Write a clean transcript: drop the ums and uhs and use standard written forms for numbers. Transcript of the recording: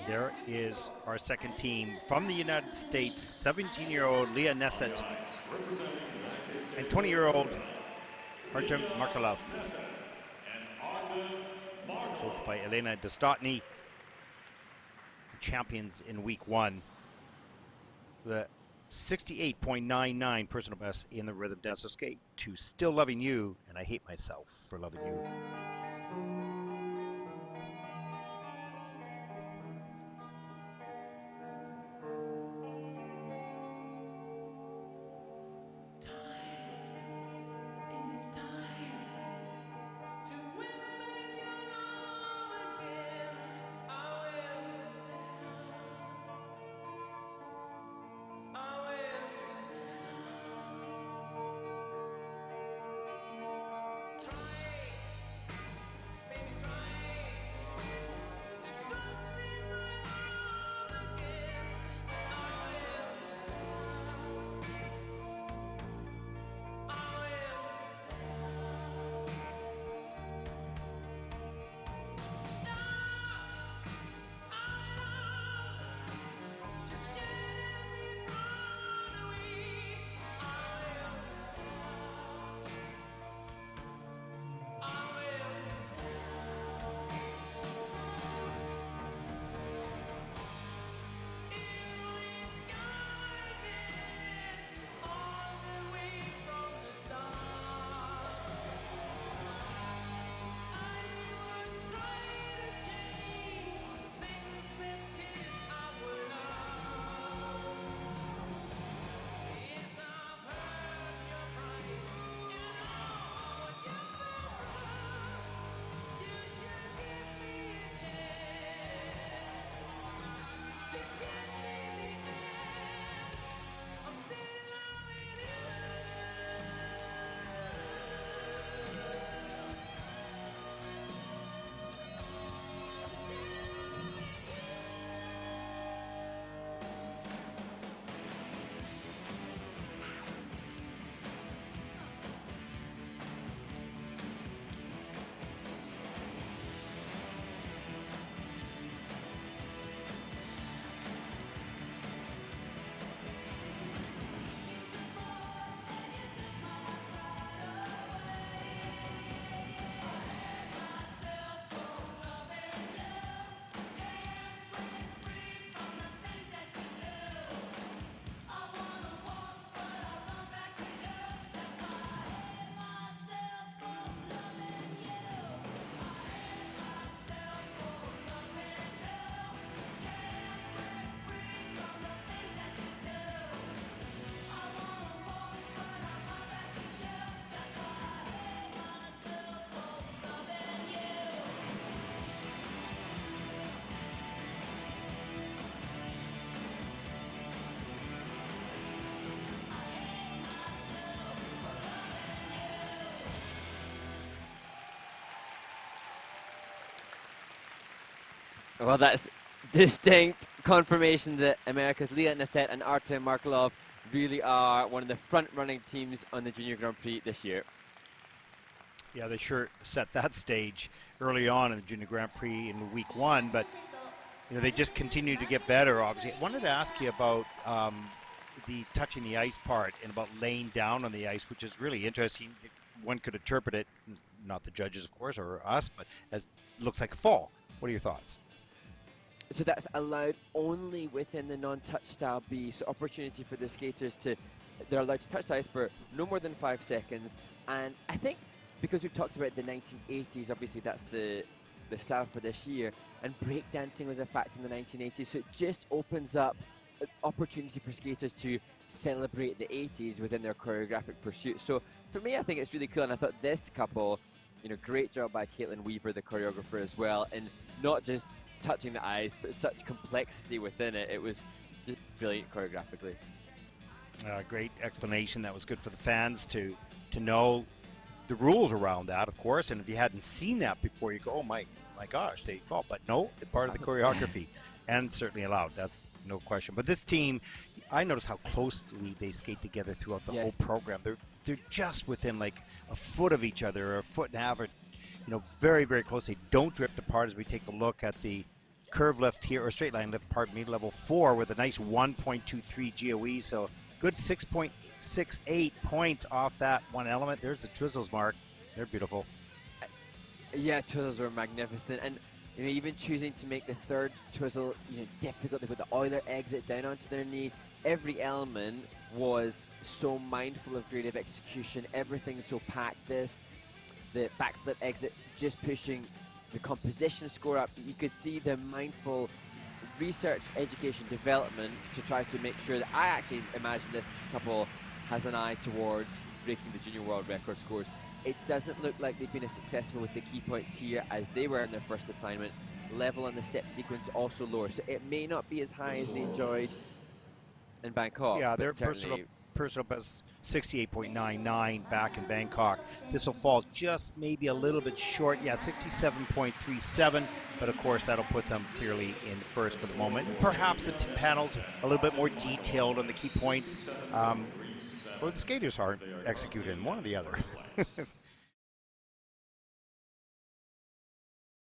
There is our second team from the United States, 17-year-old Leah NESET and 20-year-old Artem MARKELOV, coached by Elena Dostotny, champions in week one. The 68.99 personal best in the rhythm dance. So skate to Still Loving You, and I Hate Myself for Loving You. Well, that's distinct confirmation that America's Leah NESET and Artem MARKELOV really are one of the front-running teams on the Junior Grand Prix this year. Yeah, they sure set that stage early on in the Junior Grand Prix in week one, but they just continue to get better, obviously. I wanted to ask you about the touching the ice part and about laying down on the ice, which is really interesting. One could interpret it, not the judges, of course, or us, but as looks like a fall. What are your thoughts? So that's allowed only within the non-touch style B. So opportunity for the skaters they're allowed to touch the ice for no more than 5 seconds. And I think because we've talked about the 1980s, obviously that's the style for this year. And breakdancing was a fact in the 1980s. So it just opens up an opportunity for skaters to celebrate the 80s within their choreographic pursuit. So for me, I think it's really cool. And I thought this couple, great job by Caitlin Weaver, the choreographer as well. And not just touching the eyes, but such complexity within it. It was just brilliant choreographically. Great explanation. That was good for the fans to know the rules around that, of course. And if you hadn't seen that before, you go, oh my gosh, they fall. But no, it's part of the choreography and certainly allowed. That's no question. But this team, I noticed how closely they skate together throughout the whole program. They're just within like a foot of each other, or a foot and a half, or very, very close. They don't drift apart as we take a look at the curve lift here, or straight line lift, pardon me, level 4 with a nice 1.23 GOE. So good 6.68 points off that one element. There's the twizzles, Mark. They're beautiful. Yeah, twizzles were magnificent, and you know, even choosing to make the third twizzle, you know, difficult. They put the Euler exit down onto their knee. Every element was so mindful of creative execution. Everything's so packed. The backflip exit just pushing the composition score up. You could see the mindful research, education, development to try to make sure that I actually imagine this couple has an eye towards breaking the junior world record scores. It doesn't look like they've been as successful with the key points here as they were in their first assignment. Level on the step sequence also lower, so it may not be as high as they enjoyed in Bangkok. Yeah, their certainly personal best 68.99 back in Bangkok. This will fall just maybe a little bit short. Yeah, 67.37, but of course that'll put them clearly in first for the moment. And perhaps the panels a little bit more detailed on the key points. Or the skaters aren't executing one or the other.